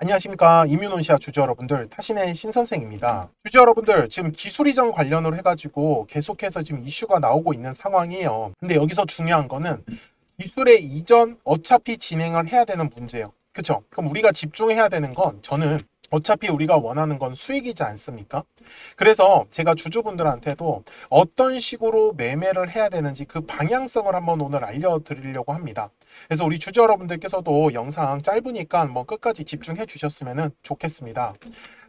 안녕하십니까. 이뮤논시아 주주 여러분들, 타신의 신선생입니다. 주주 여러분들, 지금 기술 이전 관련으로 해가지고 계속해서 지금 이슈가 나오고 있는 상황이에요. 근데 여기서 중요한 거는 기술의 이전 어차피 진행을 해야 되는 문제예요. 그쵸? 그럼 우리가 집중해야 되는 건 저는 어차피 우리가 원하는 건 수익이지 않습니까? 그래서 제가 주주분들한테도 어떤 식으로 매매를 해야 되는지 그 방향성을 한번 오늘 알려드리려고 합니다. 그래서 우리 주주 여러분들께서도 영상 짧으니까 뭐 끝까지 집중해 주셨으면 좋겠습니다.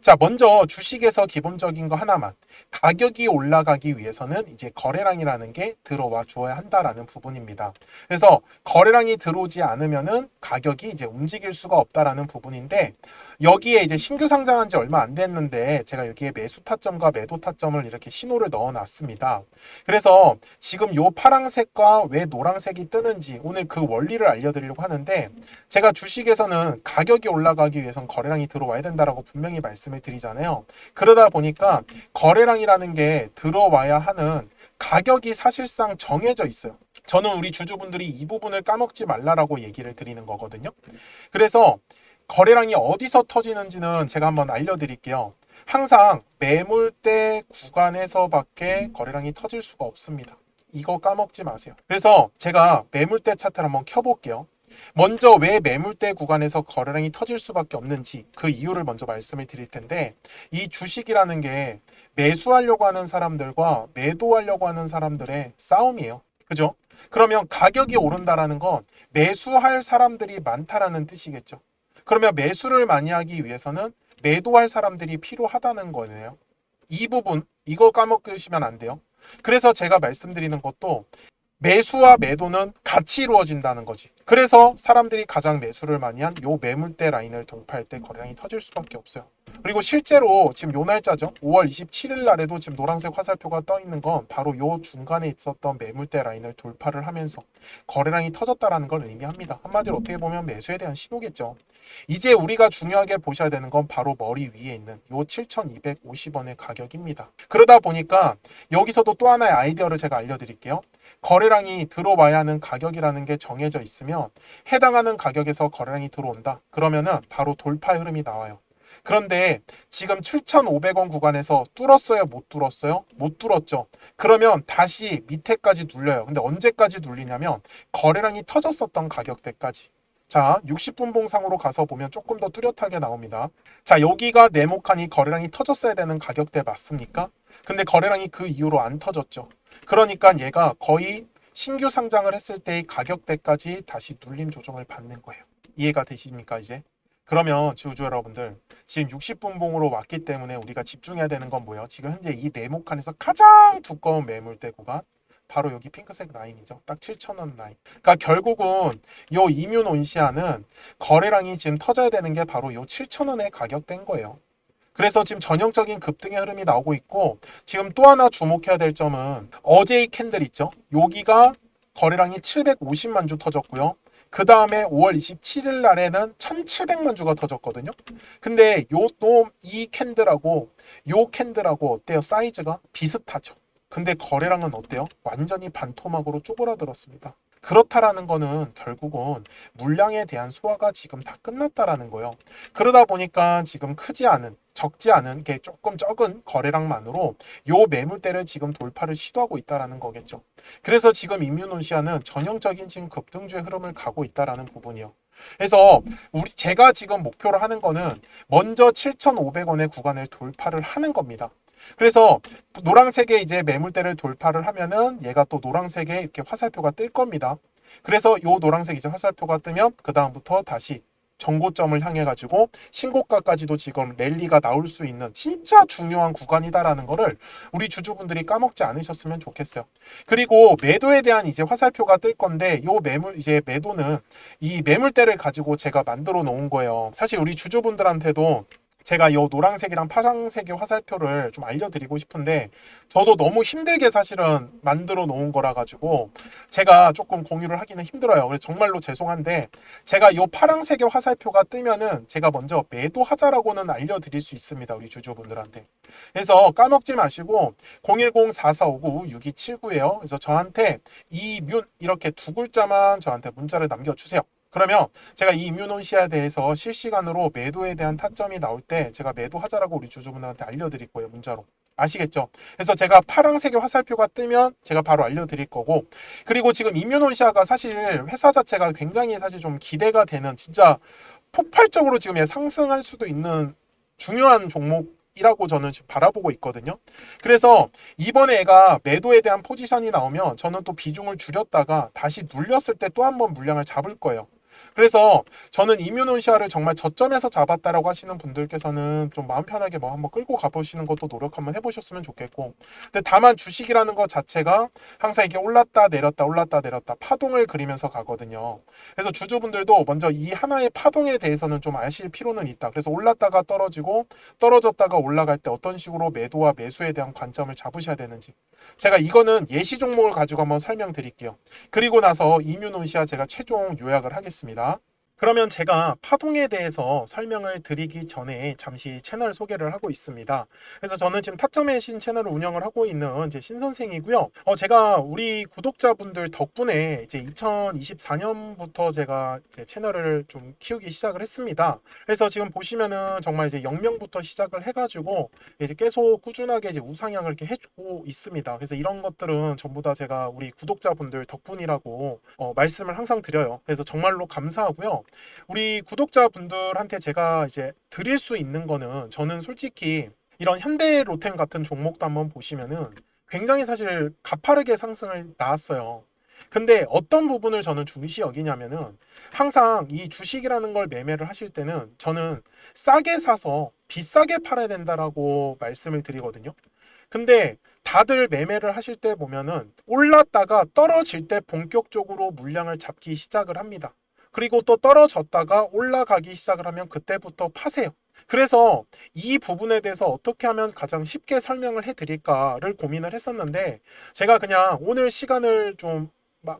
자, 먼저 주식에서 기본적인 거 하나만. 가격이 올라가기 위해서는 이제 거래량이라는 게 들어와 주어야 한다라는 부분입니다. 그래서 거래량이 들어오지 않으면은 가격이 이제 움직일 수가 없다라는 부분인데, 여기에 이제 신규 상장한 지 얼마 안 됐는데 제가 여기에 매수 타점과 매도 타점을 이렇게 신호를 넣어 놨습니다. 그래서 지금 요 파란색과 왜 노란색이 뜨는지 오늘 그 원리를 알려드리려고 하는데, 제가 주식에서는 가격이 올라가기 위해선 거래량이 들어와야 된다라고 분명히 말씀을 드리잖아요. 그러다 보니까 거래량이라는 게 들어와야 하는 가격이 사실상 정해져 있어요. 저는 우리 주주분들이 이 부분을 까먹지 말라라고 얘기를 드리는 거거든요. 그래서 거래량이 어디서 터지는지는 제가 한번 알려드릴게요. 항상 매물대 구간에서밖에 거래량이 터질 수가 없습니다. 이거 까먹지 마세요. 그래서 제가 매물대 차트를 한번 켜볼게요. 먼저 왜 매물대 구간에서 거래량이 터질 수밖에 없는지 그 이유를 먼저 말씀을 드릴 텐데, 이 주식이라는 게 매수하려고 하는 사람들과 매도하려고 하는 사람들의 싸움이에요. 그죠? 그러면 가격이 오른다라는 건 매수할 사람들이 많다라는 뜻이겠죠. 그러면 매수를 많이 하기 위해서는 매도할 사람들이 필요하다는 거네요. 이 부분, 이거 까먹으시면 안 돼요. 그래서 제가 말씀드리는 것도 매수와 매도는 같이 이루어진다는 거지. 그래서 사람들이 가장 매수를 많이 한 요 매물대 라인을 돌파할 때 거래량이 터질 수밖에 없어요. 그리고 실제로 지금 요 날짜죠. 5월 27일 날에도 지금 노란색 화살표가 떠 있는 건 바로 요 중간에 있었던 매물대 라인을 돌파를 하면서 거래량이 터졌다라는 걸 의미합니다. 한마디로 어떻게 보면 매수에 대한 신호겠죠. 이제 우리가 중요하게 보셔야 되는 건 바로 머리 위에 있는 요 7,250원의 가격입니다. 그러다 보니까 여기서도 또 하나의 아이디어를 제가 알려드릴게요. 거래량이 들어와야 하는 가격이라는 게 정해져 있으면 해당하는 가격에서 거래량이 들어온다. 그러면은 바로 돌파 흐름이 나와요. 그런데 지금 7,500원 구간에서 뚫었어요? 못 뚫었어요? 못 뚫었죠. 그러면 다시 밑에까지 눌려요. 근데 언제까지 눌리냐면 거래량이 터졌었던 가격대까지. 자, 60분 봉상으로 가서 보면 조금 더 뚜렷하게 나옵니다. 자, 여기가 네모칸이 거래량이 터졌어야 되는 가격대 맞습니까? 근데 거래량이 그 이후로 안 터졌죠. 그러니까 얘가 거의 신규 상장을 했을 때의 가격대까지 다시 눌림 조정을 받는 거예요. 이해가 되십니까, 이제? 그러면 주주 여러분들, 지금 60분 봉으로 왔기 때문에 우리가 집중해야 되는 건 뭐예요? 지금 현재 이 네모칸에서 가장 두꺼운 매물대 구간, 바로 여기 핑크색 라인이죠. 딱 7,000원 라인. 그러니까 결국은 요 이뮤논시아는 거래량이 지금 터져야 되는 게 바로 요 7,000원의 가격대인 거예요. 그래서 지금 전형적인 급등의 흐름이 나오고 있고, 지금 또 하나 주목해야 될 점은 어제의 캔들 있죠. 여기가 거래량이 750만 주 터졌고요. 그 다음에 5월 27일 날에는 1700만 주가 터졌거든요. 근데 이 캔들하고 요 캔들하고 어때요? 사이즈가 비슷하죠. 근데 거래량은 어때요? 완전히 반토막으로 쪼그라들었습니다. 그렇다라는 거는 결국은 물량에 대한 소화가 지금 다 끝났다라는 거예요. 그러다 보니까 지금 크지 않은, 적지 않은 게 조금 적은 거래량만으로 요 매물대를 지금 돌파를 시도하고 있다라는 거겠죠. 그래서 지금 이뮤논시아는 전형적인 지금 급등주의 흐름을 가고 있다라는 부분이요. 그래서 제가 지금 목표로 하는 거는 먼저 7,500원의 구간을 돌파를 하는 겁니다. 그래서 노란색의 이제 매물대를 돌파를 하면은 얘가 또 노란색의 이렇게 화살표가 뜰 겁니다. 그래서 요 노란색 이제 화살표가 뜨면 그 다음부터 다시 정고점을 향해 가지고 신고가까지도 지금 랠리가 나올 수 있는 진짜 중요한 구간이다라는 거를 우리 주주분들이 까먹지 않으셨으면 좋겠어요. 그리고 매도에 대한 이제 화살표가 뜰 건데, 요 매물 이제 매도는 이 매물대를 가지고 제가 만들어 놓은 거예요. 사실 우리 주주분들한테도 제가 이 노란색이랑 파란색의 화살표를 좀 알려드리고 싶은데, 저도 너무 힘들게 사실은 만들어 놓은 거라 가지고 제가 조금 공유를 하기는 힘들어요. 그래서 정말로 죄송한데, 제가 이 파란색의 화살표가 뜨면은 제가 먼저 매도하자라고는 알려드릴 수 있습니다, 우리 주주분들한테. 그래서 까먹지 마시고 010-4459-6279예요. 그래서 저한테 이뮤 이렇게 두 글자만 저한테 문자를 남겨주세요. 그러면 제가 이 임유논시아에 대해서 실시간으로 매도에 대한 타점이 나올 때 제가 매도하자라고 우리 주주분들한테 알려드릴 거예요. 문자로. 아시겠죠? 그래서 제가 파란색의 화살표가 뜨면 제가 바로 알려드릴 거고, 그리고 지금 임유논시아가 사실 회사 자체가 굉장히 사실 좀 기대가 되는, 진짜 폭발적으로 지금 상승할 수도 있는 중요한 종목이라고 저는 지금 바라보고 있거든요. 그래서 이번에 애가 매도에 대한 포지션이 나오면 저는 또 비중을 줄였다가 다시 눌렸을 때 또 한 번 물량을 잡을 거예요. 그래서 저는 임유논시아를 정말 저점에서 잡았다라고 하시는 분들께서는 좀 마음 편하게 뭐 한번 끌고 가보시는 것도 노력 한번 해보셨으면 좋겠고, 근데 다만 주식이라는 것 자체가 항상 이게 올랐다 내렸다 올랐다 내렸다 파동을 그리면서 가거든요. 그래서 주주분들도 먼저 이 하나의 파동에 대해서는 좀 아실 필요는 있다. 그래서 올랐다가 떨어지고 떨어졌다가 올라갈 때 어떤 식으로 매도와 매수에 대한 관점을 잡으셔야 되는지, 제가 이거는 예시 종목을 가지고 한번 설명드릴게요. 그리고 나서 임유논시아 제가 최종 요약을 하겠습니다. 그러면 제가 파동에 대해서 설명을 드리기 전에 잠시 채널 소개를 하고 있습니다. 그래서 저는 지금 타점의 신 채널을 운영을 하고 있는 이제 신선생이고요. 제가 우리 구독자분들 덕분에 이제 2024년부터 제가 이제 채널을 좀 키우기 시작을 했습니다. 그래서 지금 보시면은 정말 이제 0명부터 시작을 해가지고 이제 계속 꾸준하게 이제 우상향을 이렇게 해주고 있습니다. 그래서 이런 것들은 전부 다 제가 우리 구독자분들 덕분이라고 말씀을 항상 드려요. 그래서 정말로 감사하고요. 우리 구독자분들한테 제가 이제 드릴 수 있는 거는, 저는 솔직히 이런 현대로템 같은 종목도 한번 보시면은 굉장히 사실 가파르게 상승을 나왔어요. 근데 어떤 부분을 저는 중시 여기냐면은, 항상 이 주식이라는 걸 매매를 하실 때는 저는 싸게 사서 비싸게 팔아야 된다라고 말씀을 드리거든요. 근데 다들 매매를 하실 때 보면은 올랐다가 떨어질 때 본격적으로 물량을 잡기 시작을 합니다. 그리고 또 떨어졌다가 올라가기 시작을 하면 그때부터 파세요. 그래서 이 부분에 대해서 어떻게 하면 가장 쉽게 설명을 해드릴까를 고민을 했었는데, 제가 그냥 오늘 시간을 좀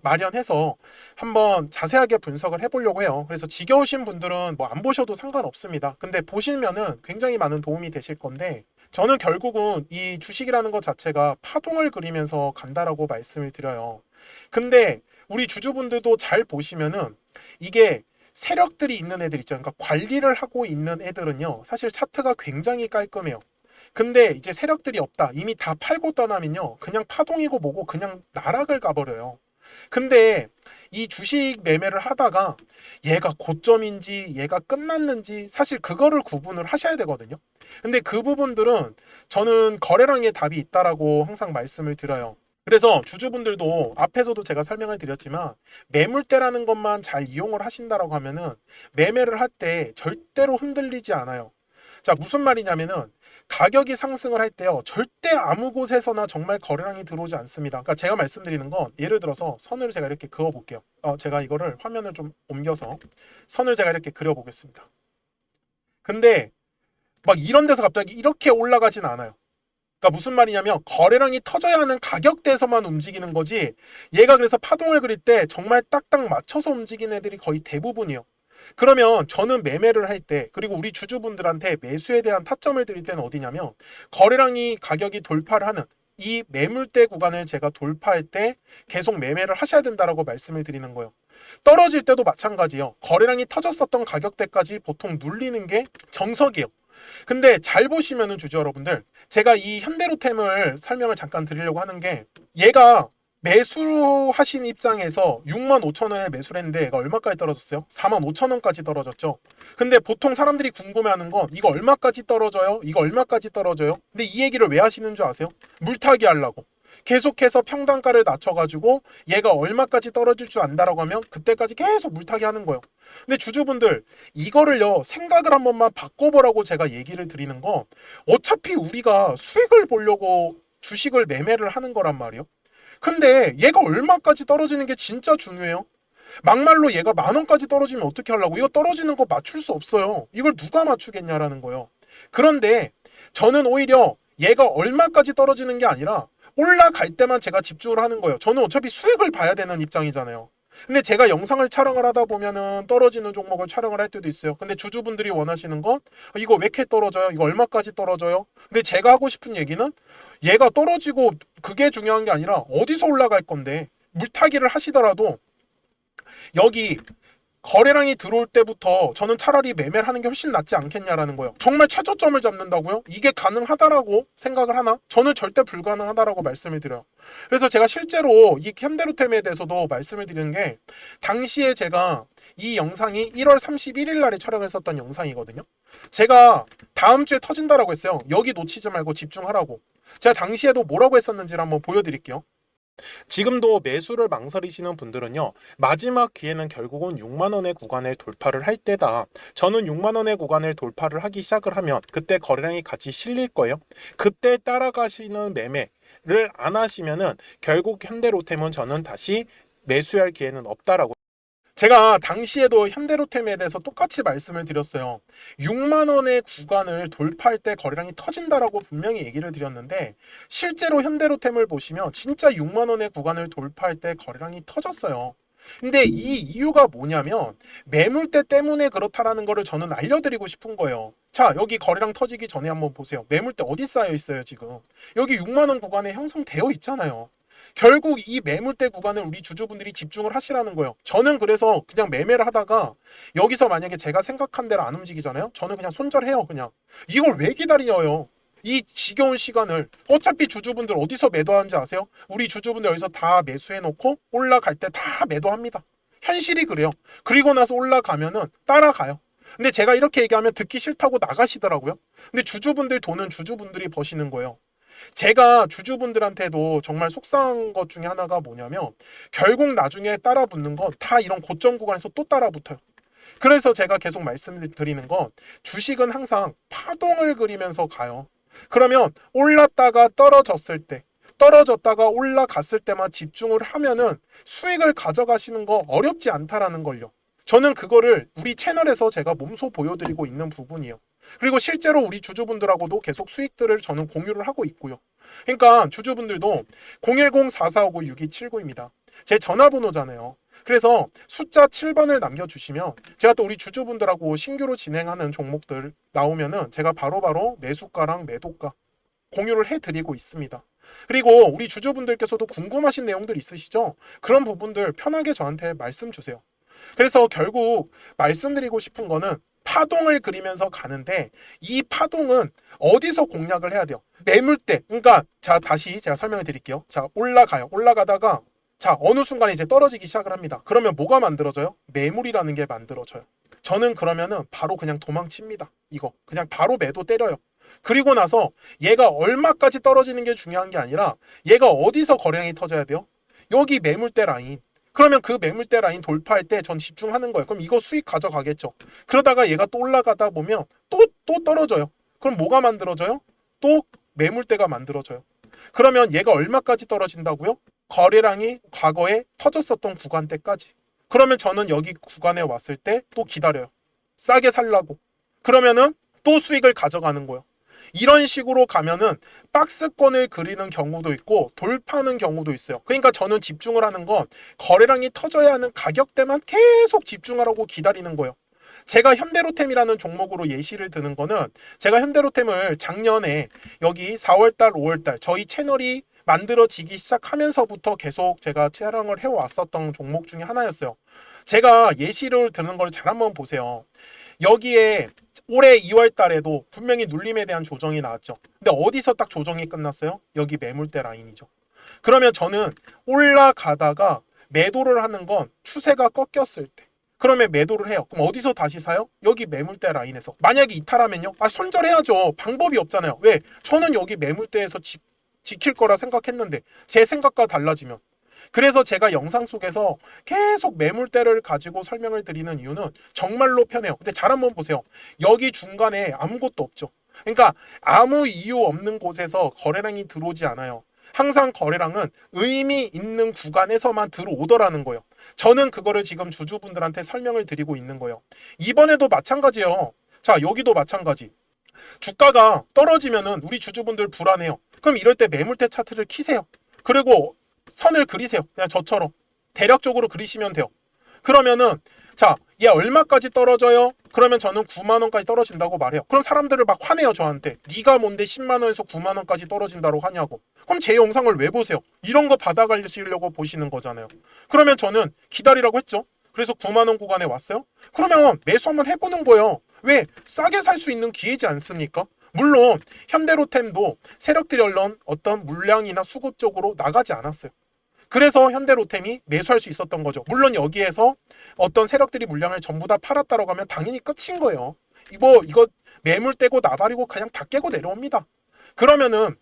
마련해서 한번 자세하게 분석을 해보려고 해요. 그래서 지겨우신 분들은 뭐 안 보셔도 상관없습니다. 근데 보시면은 굉장히 많은 도움이 되실 건데, 저는 결국은 이 주식이라는 것 자체가 파동을 그리면서 간다라고 말씀을 드려요. 근데 우리 주주분들도 잘 보시면은 이게 세력들이 있는 애들 있죠. 그러니까 관리를 하고 있는 애들은요, 사실 차트가 굉장히 깔끔해요. 근데 이제 세력들이 없다, 이미 다 팔고 떠나면요, 그냥 파동이고 뭐고 그냥 나락을 가버려요. 근데 이 주식 매매를 하다가 얘가 고점인지 얘가 끝났는지 사실 그거를 구분을 하셔야 되거든요. 근데 그 부분들은 저는 거래량의 답이 있다라고 항상 말씀을 드려요. 그래서 주주분들도 앞에서도 제가 설명을 드렸지만, 매물대라는 것만 잘 이용을 하신다라고 하면은 매매를 할 때 절대로 흔들리지 않아요. 자, 무슨 말이냐면은, 가격이 상승을 할 때요, 절대 아무 곳에서나 정말 거래량이 들어오지 않습니다. 그러니까 제가 말씀드리는 건, 예를 들어서 선을 제가 이렇게 그어 볼게요. 제가 이거를 화면을 좀 옮겨서 선을 제가 이렇게 그려 보겠습니다. 근데 막 이런 데서 갑자기 이렇게 올라가진 않아요. 그러니까 무슨 말이냐면, 거래량이 터져야 하는 가격대에서만 움직이는 거지, 얘가 그래서 파동을 그릴 때 정말 딱딱 맞춰서 움직이는 애들이 거의 대부분이에요. 그러면 저는 매매를 할 때, 그리고 우리 주주분들한테 매수에 대한 타점을 드릴 때는 어디냐면, 거래량이 가격이 돌파를 하는 이 매물대 구간을 제가 돌파할 때 계속 매매를 하셔야 된다라고 말씀을 드리는 거예요. 떨어질 때도 마찬가지예요. 거래량이 터졌었던 가격대까지 보통 눌리는 게 정석이에요. 근데 잘 보시면은 주주 여러분들, 제가 이 현대로템을 설명을 잠깐 드리려고 하는 게, 얘가 매수하신 입장에서 65,000원에 매수를 했는데 얘가 얼마까지 떨어졌어요? 45,000원까지 떨어졌죠. 근데 보통 사람들이 궁금해하는 건, 이거 얼마까지 떨어져요? 이거 얼마까지 떨어져요? 근데 이 얘기를 왜 하시는 줄 아세요? 물타기 하려고. 계속해서 평단가를 낮춰가지고 얘가 얼마까지 떨어질 줄 안다라고 하면 그때까지 계속 물타기 하는 거예요. 근데 주주분들, 이거를요 생각을 한 번만 바꿔보라고 제가 얘기를 드리는 거, 어차피 우리가 수익을 보려고 주식을 매매를 하는 거란 말이에요. 근데 얘가 얼마까지 떨어지는 게 진짜 중요해요. 막말로 얘가 10,000원까지 떨어지면 어떻게 하려고? 이거 떨어지는 거 맞출 수 없어요. 이걸 누가 맞추겠냐라는 거예요. 그런데 저는 오히려 얘가 얼마까지 떨어지는 게 아니라 올라갈 때만 제가 집중을 하는 거예요. 저는 어차피 수익을 봐야 되는 입장이잖아요. 근데 제가 영상을 촬영을 하다 보면은 떨어지는 종목을 촬영을 할 때도 있어요. 근데 주주분들이 원하시는 건, 이거 왜 이렇게 떨어져요? 이거 얼마까지 떨어져요? 근데 제가 하고 싶은 얘기는, 얘가 떨어지고 그게 중요한 게 아니라 어디서 올라갈 건데, 물타기를 하시더라도 여기 거래량이 들어올 때부터 저는 차라리 매매를 하는 게 훨씬 낫지 않겠냐라는 거예요. 정말 최저점을 잡는다고요? 이게 가능하다라고 생각을 하나? 저는 절대 불가능하다라고 말씀을 드려요. 그래서 제가 실제로 이 현대로템에 대해서도 말씀을 드리는 게, 당시에 제가 이 영상이 1월 31일 날에 촬영했었던 영상이거든요. 제가 다음 주에 터진다라고 했어요. 여기 놓치지 말고 집중하라고. 제가 당시에도 뭐라고 했었는지를 한번 보여드릴게요. 지금도 매수를 망설이시는 분들은요, 마지막 기회는 결국은 6만원의 구간을 돌파를 할 때다. 저는 6만원의 구간을 돌파를 하기 시작을 하면 그때 거래량이 같이 실릴 거예요. 그때 따라가시는 매매를 안 하시면은 결국 현대로템은 저는 다시 매수할 기회는 없다라고. 제가 당시에도 현대로템에 대해서 똑같이 말씀을 드렸어요. 6만원의 구간을 돌파할 때 거래량이 터진다라고 분명히 얘기를 드렸는데, 실제로 현대로템을 보시면 진짜 6만원의 구간을 돌파할 때 거래량이 터졌어요. 근데 이 이유가 뭐냐면, 매물대 때문에 그렇다라는 거를 저는 알려드리고 싶은 거예요. 자, 여기 거래량 터지기 전에 한번 보세요. 매물대 어디 쌓여 있어요 지금? 여기 6만원 구간에 형성되어 있잖아요. 결국 이 매물대 구간을 우리 주주분들이 집중을 하시라는 거예요. 저는 그래서 그냥 매매를 하다가 여기서 만약에 제가 생각한 대로 안 움직이잖아요. 저는 그냥 손절해요. 그냥 이걸 왜 기다려요? 이 지겨운 시간을. 어차피 주주분들 어디서 매도하는지 아세요? 우리 주주분들 여기서 다 매수해놓고 올라갈 때 다 매도합니다. 현실이 그래요. 그리고 나서 올라가면은 따라가요. 근데 제가 이렇게 얘기하면 듣기 싫다고 나가시더라고요. 근데 주주분들 돈은 주주분들이 버시는 거예요. 제가 주주분들한테도 정말 속상한 것 중에 하나가 뭐냐면, 결국 나중에 따라 붙는 건 다 이런 고점 구간에서 또 따라 붙어요. 그래서 제가 계속 말씀드리는 건, 주식은 항상 파동을 그리면서 가요. 그러면 올랐다가 떨어졌을 때, 떨어졌다가 올라갔을 때만 집중을 하면은 수익을 가져가시는 거 어렵지 않다라는 걸요. 저는 그거를 우리 채널에서 제가 몸소 보여드리고 있는 부분이에요. 그리고 실제로 우리 주주분들하고도 계속 수익들을 저는 공유를 하고 있고요. 그러니까 주주분들도 010-4459-6279입니다. 제 전화번호잖아요. 그래서 숫자 7번을 남겨주시면 제가 또 우리 주주분들하고 신규로 진행하는 종목들 나오면은 제가 바로바로 매수가랑 매도가 공유를 해드리고 있습니다. 그리고 우리 주주분들께서도 궁금하신 내용들 있으시죠? 그런 부분들 편하게 저한테 말씀 주세요. 그래서 결국 말씀드리고 싶은 거는, 파동을 그리면서 가는데 이 파동은 어디서 공략을 해야 돼요? 매물대. 그러니까 자, 다시 제가 설명을 드릴게요. 자, 올라가요. 올라가다가 자, 어느 순간에 이제 떨어지기 시작을 합니다. 그러면 뭐가 만들어져요? 매물이라는 게 만들어져요. 저는 그러면은 바로 그냥 도망칩니다. 이거 그냥 바로 매도 때려요. 그리고 나서 얘가 얼마까지 떨어지는 게 중요한 게 아니라 얘가 어디서 거래량이 터져야 돼요? 여기 매물대 라인. 그러면 그 매물대 라인 돌파할 때 전 집중하는 거예요. 그럼 이거 수익 가져가겠죠. 그러다가 얘가 또 올라가다 보면 또 떨어져요. 그럼 뭐가 만들어져요? 또 매물대가 만들어져요. 그러면 얘가 얼마까지 떨어진다고요? 거래량이 과거에 터졌었던 구간대까지. 그러면 저는 여기 구간에 왔을 때 또 기다려요. 싸게 살라고. 그러면은 또 수익을 가져가는 거예요. 이런 식으로 가면은 박스권을 그리는 경우도 있고 돌파하는 경우도 있어요. 그러니까 저는 집중을 하는 건 거래량이 터져야 하는 가격대만 계속 집중하라고 기다리는 거예요. 제가 현대로템이라는 종목으로 예시를 드는 거는, 제가 현대로템을 작년에 여기 4월달, 5월달 저희 채널이 만들어지기 시작하면서부터 계속 제가 촬영을 해왔었던 종목 중에 하나였어요. 제가 예시를 드는 걸 잘 한번 보세요. 여기에 올해 2월 달에도 분명히 눌림에 대한 조정이 나왔죠. 근데 어디서 딱 조정이 끝났어요? 여기 매물대 라인이죠. 그러면 저는 올라가다가 매도를 하는 건 추세가 꺾였을 때. 그러면 매도를 해요. 그럼 어디서 다시 사요? 여기 매물대 라인에서. 만약에 이탈하면요? 손절해야죠. 방법이 없잖아요. 왜? 저는 여기 매물대에서 지킬 거라 생각했는데 제 생각과 달라지면. 그래서 제가 영상 속에서 계속 매물대를 가지고 설명을 드리는 이유는 정말로 편해요. 근데 잘 한번 보세요. 여기 중간에 아무것도 없죠. 그러니까 아무 이유 없는 곳에서 거래량이 들어오지 않아요. 항상 거래량은 의미 있는 구간에서만 들어오더라는 거예요. 저는 그거를 지금 주주분들한테 설명을 드리고 있는 거예요. 이번에도 마찬가지예요. 자, 여기도 마찬가지. 주가가 떨어지면은 우리 주주분들 불안해요. 그럼 이럴 때 매물대 차트를 키세요. 그리고 선을 그리세요. 그냥 저처럼 대략적으로 그리시면 돼요. 그러면은 자, 얘 얼마까지 떨어져요? 그러면 저는 9만 원까지 떨어진다고 말해요. 그럼 사람들을 막 화내요, 저한테. 네가 뭔데 10만 원에서 9만 원까지 떨어진다고 하냐고. 그럼 제 영상을 왜 보세요? 이런 거 받아가시려고 보시는 거잖아요. 그러면 저는 기다리라고 했죠. 그래서 9만 원 구간에 왔어요. 그러면 매수 한번 해보는 거예요. 왜? 싸게 살 수 있는 기회지 않습니까? 물론 현대로템도 세력들이 얼른 어떤 물량이나 수급 쪽으로 나가지 않았어요. 그래서 현대로템이 매수할 수 있었던 거죠. 물론 여기에서 어떤 세력들이 물량을 전부 다 팔았다라고 하면 당연히 끝인 거예요. 이거 매물 떼고 나발이고 그냥 다 깨고 내려옵니다. 그러면은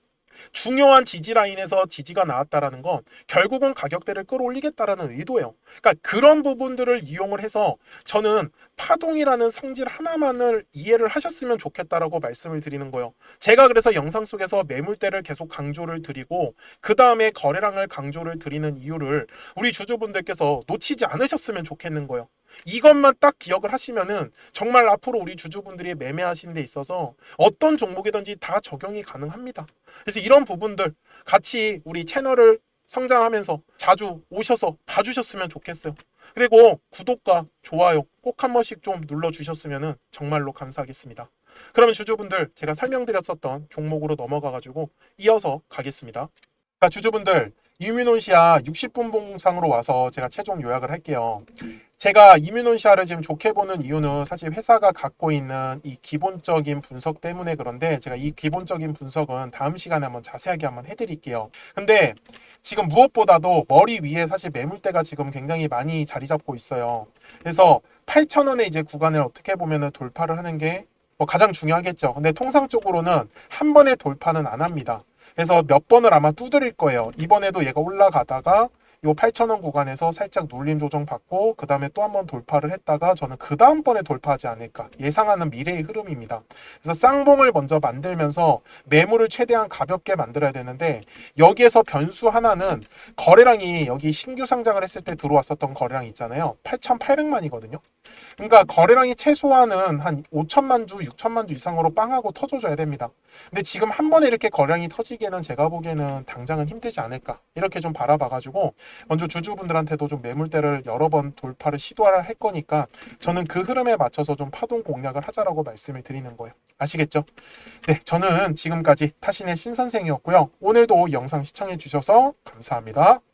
중요한 지지 라인에서 지지가 나왔다라는 건 결국은 가격대를 끌어올리겠다라는 의도예요. 그러니까 그런 부분들을 이용을 해서 저는 파동이라는 성질 하나만을 이해를 하셨으면 좋겠다라고 말씀을 드리는 거예요. 제가 그래서 영상 속에서 매물대를 계속 강조를 드리고 그 다음에 거래량을 강조를 드리는 이유를 우리 주주분들께서 놓치지 않으셨으면 좋겠는 거예요. 이것만 딱 기억을 하시면은 정말 앞으로 우리 주주분들이 매매하시는 데 있어서 어떤 종목이든지 다 적용이 가능합니다. 그래서 이런 부분들 같이 우리 채널을 성장하면서 자주 오셔서 봐주셨으면 좋겠어요. 그리고 구독과 좋아요 꼭 한 번씩 좀 눌러주셨으면 정말로 감사하겠습니다. 그러면 주주분들 제가 설명드렸었던 종목으로 넘어가가지고 이어서 가겠습니다. 자, 주주분들 이뮤논시아 60분 봉상으로 와서 제가 최종 요약을 할게요. 제가 이뮤논시아를 지금 좋게 보는 이유는 사실 회사가 갖고 있는 이 기본적인 분석 때문에 그런데 제가 이 기본적인 분석은 다음 시간에 한번 자세하게 한번 해드릴게요. 근데 지금 무엇보다도 머리 위에 사실 매물대가 지금 굉장히 많이 자리 잡고 있어요. 그래서 8,000원의 이제 구간을 어떻게 보면은 돌파를 하는 게 뭐 가장 중요하겠죠. 근데 통상적으로는 한 번에 돌파는 안 합니다. 그래서 몇 번을 아마 두드릴 거예요. 이번에도 얘가 올라가다가 요 8,000원 구간에서 살짝 눌림 조정 받고 그 다음에 또 한 번 돌파를 했다가 저는 그 다음번에 돌파하지 않을까 예상하는 미래의 흐름입니다. 그래서 쌍봉을 먼저 만들면서 매물을 최대한 가볍게 만들어야 되는데 여기에서 변수 하나는 거래량이 여기 신규 상장을 했을 때 들어왔었던 거래량 있잖아요. 8,800만이거든요. 그러니까 거래량이 최소한은 한 5천만 주, 6천만 주 이상으로 빵하고 터져줘야 됩니다. 근데 지금 한 번에 이렇게 거래량이 터지기에는 제가 보기에는 당장은 힘들지 않을까 이렇게 좀 바라봐가지고 먼저 주주분들한테도 좀 매물대를 여러 번 돌파를 시도할 거니까 저는 그 흐름에 맞춰서 좀 파동 공략을 하자라고 말씀을 드리는 거예요. 아시겠죠? 네, 저는 지금까지 타신의 신선생이었고요. 오늘도 영상 시청해 주셔서 감사합니다.